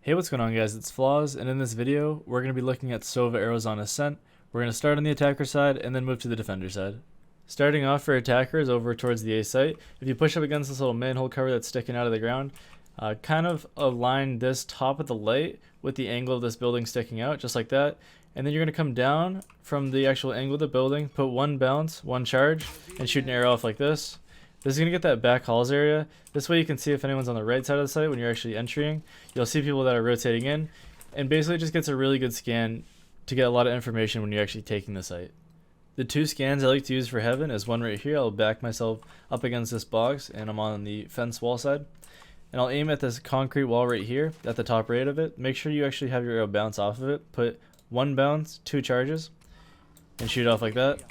Hey, what's going on, guys? It's Flaws, and in this video, we're going to be looking at Sova arrows on Ascent. We're going to start on the attacker side and then move to the defender side. Starting off for attackers over towards the A site, if you push up against this little manhole cover that's sticking out of the ground, kind of align this top of the light with the angle of this building sticking out, just like that. And then you're going to come down from the actual angle of the building, put one bounce, one charge, and shoot an arrow off like this. This is going to get that back halls area. This way you can see if anyone's on the right side of the site when you're actually entering. You'll see people that are rotating in, and basically it just gets a really good scan to get a lot of information when you're actually taking the site. The two scans I like to use for heaven is one right here. I'll back myself up against this box and I'm on the fence wall side. And I'll aim at this concrete wall right here at the top right of it. Make sure you actually have your arrow bounce off of it. Put one bounce, two charges, and shoot off like that.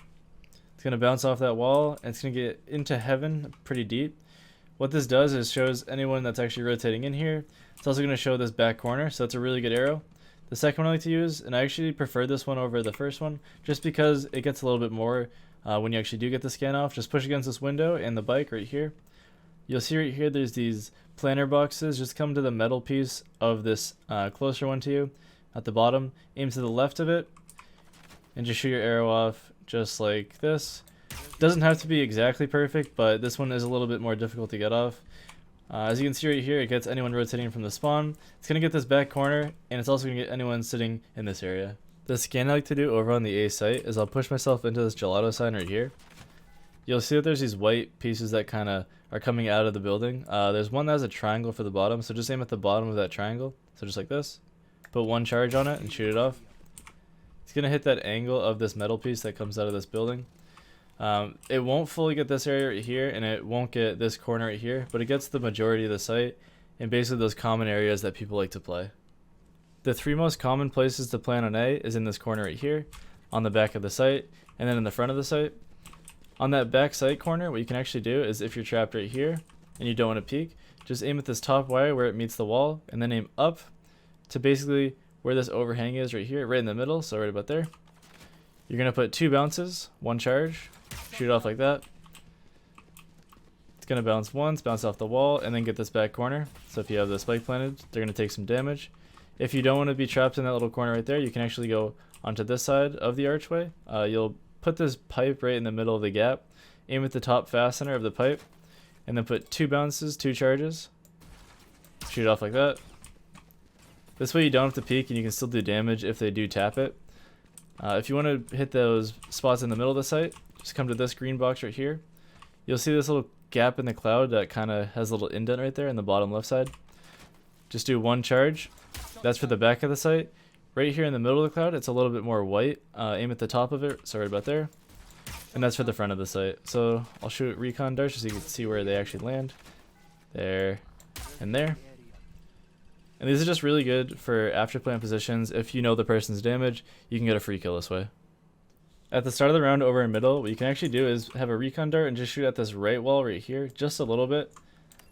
It's going to bounce off that wall and it's going to get into heaven pretty deep. What this does is shows anyone that's actually rotating in here. It's also going to show this back corner, so it's a really good arrow. The second one I like to use, and I actually prefer this one over the first one, just because it gets a little bit more when you actually do get the scan off. Just push against this window and the bike right here. You'll see right here there's these planter boxes. Just come to the metal piece of this closer one to you at the bottom. Aim to the left of it and just shoot your arrow off just like this. Doesn't have to be exactly perfect, but this one is a little bit more difficult to get off. As you can see right here, it gets anyone rotating from the spawn. It's going to get this back corner, and it's also going to get anyone sitting in this area. The scan I like to do over on the A site is I'll push myself into this gelato sign right here. You'll see that there's these white pieces that kind of are coming out of the building. There's one that has a triangle for the bottom, so just aim at the bottom of that triangle. So just like this. Put one charge on it and shoot it off. It's going to hit that angle of this metal piece that comes out of this building. It won't fully get this area right here, and it won't get this corner right here, but it gets the majority of the site and basically those common areas that people like to play. The three most common places to play on an A is in this corner right here, on the back of the site, and then in the front of the site. On that back site corner, what you can actually do is if you're trapped right here and you don't want to peek, just aim at this top wire where it meets the wall, and then aim up to basically where this overhang is right here, right in the middle, so right about there. You're going to put two bounces, one charge, shoot off like that. It's going to bounce once, bounce off the wall, and then get this back corner. So if you have the spike planted, they're going to take some damage. If you don't want to be trapped in that little corner right there, you can actually go onto this side of the archway. You'll put this pipe right in the middle of the gap, aim at the top fastener of the pipe, and then put two bounces, two charges, shoot off like that. This way you don't have to peek and you can still do damage if they do tap it. If you want to hit those spots in the middle of the site, just come to this green box right here. You'll see this little gap in the cloud that kind of has a little indent right there in the bottom left side. Just do one charge. That's for the back of the site. Right here in the middle of the cloud, it's a little bit more white. Aim at the top of it, so right about there. And that's for the front of the site. So I'll shoot Recon darts so you can see where they actually land. There and there. And these are just really good for after plant positions. If you know the person's damage, you can get a free kill this way. At the start of the round over in middle, what you can actually do is have a recon dart and just shoot at this right wall right here, just a little bit,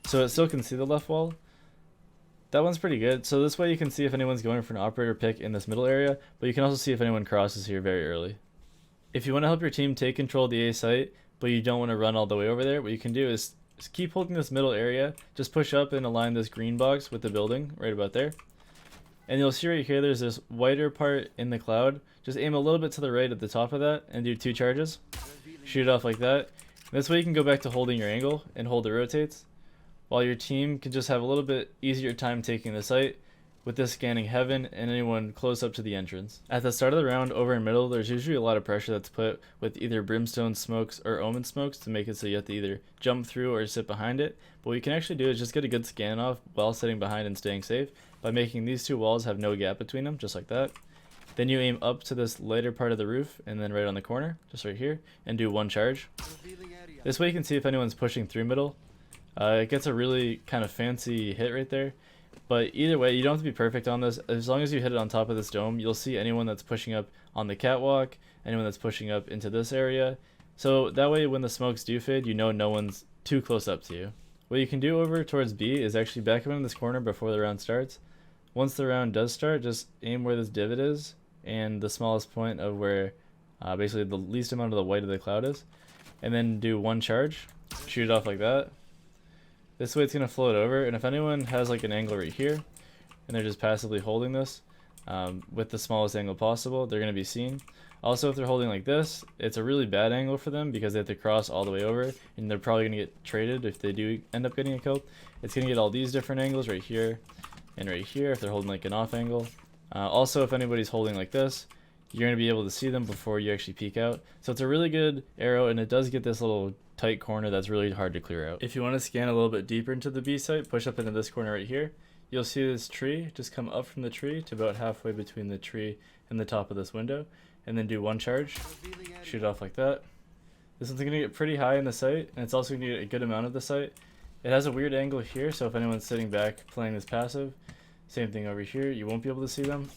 so it still can see the left wall. That one's pretty good. So this way you can see if anyone's going for an operator pick in this middle area, but you can also see if anyone crosses here very early. If you want to help your team take control of the A site, but you don't want to run all the way over there, what you can do is just keep holding this middle area, just push up and align this green box with the building right about there. And you'll see right here there's this whiter part in the cloud. Just aim a little bit to the right at the top of that and do two charges. Shoot it off like that. This way you can go back to holding your angle and hold the rotates, while your team can just have a little bit easier time taking the site with this scanning heaven and anyone close up to the entrance. At the start of the round over in middle, there's usually a lot of pressure that's put with either brimstone smokes or omen smokes to make it so you have to either jump through or sit behind it. But what you can actually do is just get a good scan off while sitting behind and staying safe by making these two walls have no gap between them, just like that. Then you aim up to this lighter part of the roof and then right on the corner, just right here, and do one charge. This way you can see if anyone's pushing through middle. It gets a really kind of fancy hit right there. But either way, you don't have to be perfect on this. As long as you hit it on top of this dome, you'll see anyone that's pushing up on the catwalk, anyone that's pushing up into this area. So that way when the smokes do fade, you know no one's too close up to you. What you can do over towards B is actually back up in this corner before the round starts. Once the round does start, just aim where this divot is and the smallest point of where basically the least amount of the white of the cloud is. And then do one charge, shoot it off like that. This way it's going to float over, and if anyone has like an angle right here, and they're just passively holding this with the smallest angle possible, they're going to be seen. Also, if they're holding like this, it's a really bad angle for them because they have to cross all the way over, and they're probably going to get traded if they do end up getting a kill. It's going to get all these different angles right here and right here if they're holding like an off angle. Also, if anybody's holding like this, you're going to be able to see them before you actually peek out. So it's a really good arrow, and it does get this little tight corner that's really hard to clear out. If you want to scan a little bit deeper into the B site, push up into this corner right here. You'll see this tree, just come up from the tree to about halfway between the tree and the top of this window, and then do one charge, shoot it off like that. This one's going to get pretty high in the site, and it's also going to get a good amount of the site. It has a weird angle here, so if anyone's sitting back playing this passive, same thing over here, you won't be able to see them.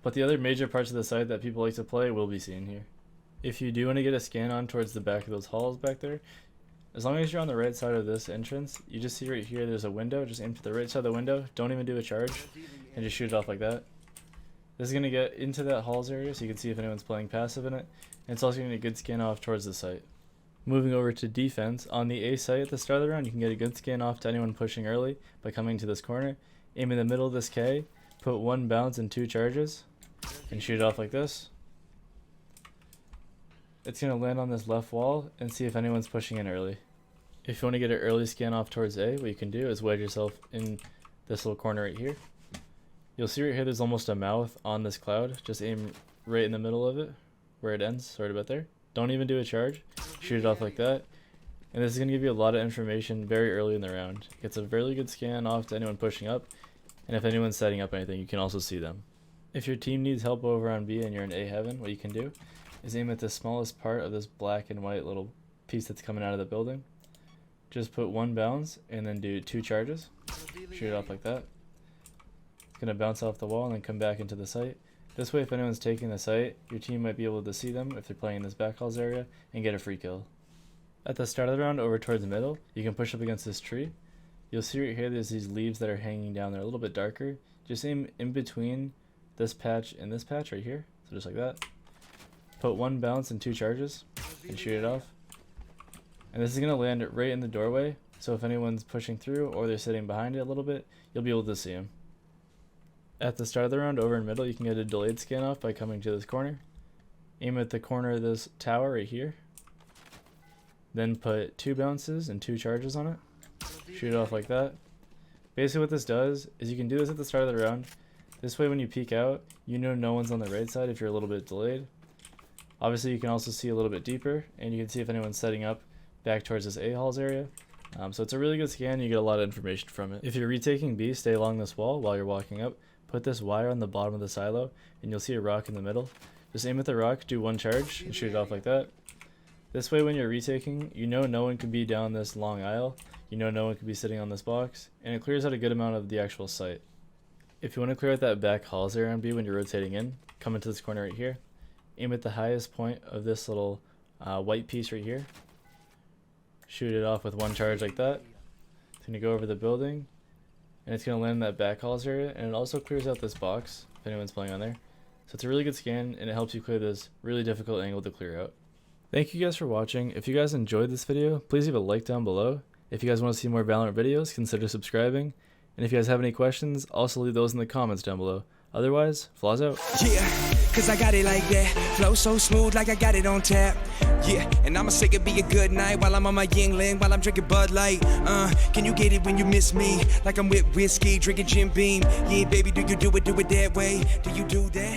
But the other major parts of the site that people like to play will be seen here. If you do want to get a scan on towards the back of those halls back there, as long as you're on the right side of this entrance, you just see right here there's a window, just aim to the right side of the window, don't even do a charge, and just shoot it off like that. This is going to get into that halls area so you can see if anyone's playing passive in it, and it's also going to get a good scan off towards the site. Moving over to defense, on the A site at the start of the round, you can get a good scan off to anyone pushing early by coming to this corner, aim in the middle of this K, put one bounce and two charges, and shoot it off like this. It's going to land on this left wall and see if anyone's pushing in early. If you want to get an early scan off towards A, what you can do is wedge yourself in this little corner right here. You'll see right here there's almost a mouth on this cloud. Just aim right in the middle of it, where it ends, right about there. Don't even do a charge. Shoot it off like that. And this is going to give you a lot of information very early in the round. It gets a really good scan off to anyone pushing up, and if anyone's setting up anything, you can also see them. If your team needs help over on B and you're in A heaven, what you can do is aim at the smallest part of this black and white little piece that's coming out of the building. Just put one bounce and then do two charges. Shoot it off like that. It's going to bounce off the wall and then come back into the site. This way, if anyone's taking the site, your team might be able to see them if they're playing in this back halls area and get a free kill. At the start of the round, over towards the middle, you can push up against this tree. You'll see right here there's these leaves that are hanging down there a little bit darker. Just aim in between this patch and this patch right here. So just like that. Put one bounce and two charges and shoot it off. And this is going to land right in the doorway, so if anyone's pushing through or they're sitting behind it a little bit, you'll be able to see them. At the start of the round, over in the middle, you can get a delayed scan off by coming to this corner. Aim at the corner of this tower right here. Then put two bounces and two charges on it. Shoot it off like that. Basically what this does is you can do this at the start of the round. This way when you peek out, you know no one's on the right side if you're a little bit delayed. Obviously you can also see a little bit deeper, and you can see if anyone's setting up back towards this A halls area. So it's a really good scan, you get a lot of information from it. If you're retaking B, stay along this wall while you're walking up. Put this wire on the bottom of the silo, and you'll see a rock in the middle. Just aim at the rock, do one charge, and shoot it off like that. This way when you're retaking, you know no one can be down this long aisle, you know no one can be sitting on this box, and it clears out a good amount of the actual site. If you want to clear out that back halls area on B when you're rotating in, come into this corner right here. Aim at the highest point of this little white piece right here. Shoot it off with one charge like that. It's going to go over the building, and it's going to land in that back halls area, and it also clears out this box if anyone's playing on there. So it's a really good scan, and it helps you clear this really difficult angle to clear out. Thank you guys for watching. If you guys enjoyed this video, please leave a like down below. If you guys want to see more Valorant videos, consider subscribing. And if you guys have any questions, also leave those in the comments down below. Otherwise, flaws out. Yeah, cause I got it like that. Flow so smooth like I got it on tap. Yeah, and I'ma say it be a good night while I'm on my Yingling, while I'm drinking Bud Light. Can you get it when you miss me? Like I'm with whiskey, drinking Jim Beam. Yeah, baby, do you do it that way? Do you do that?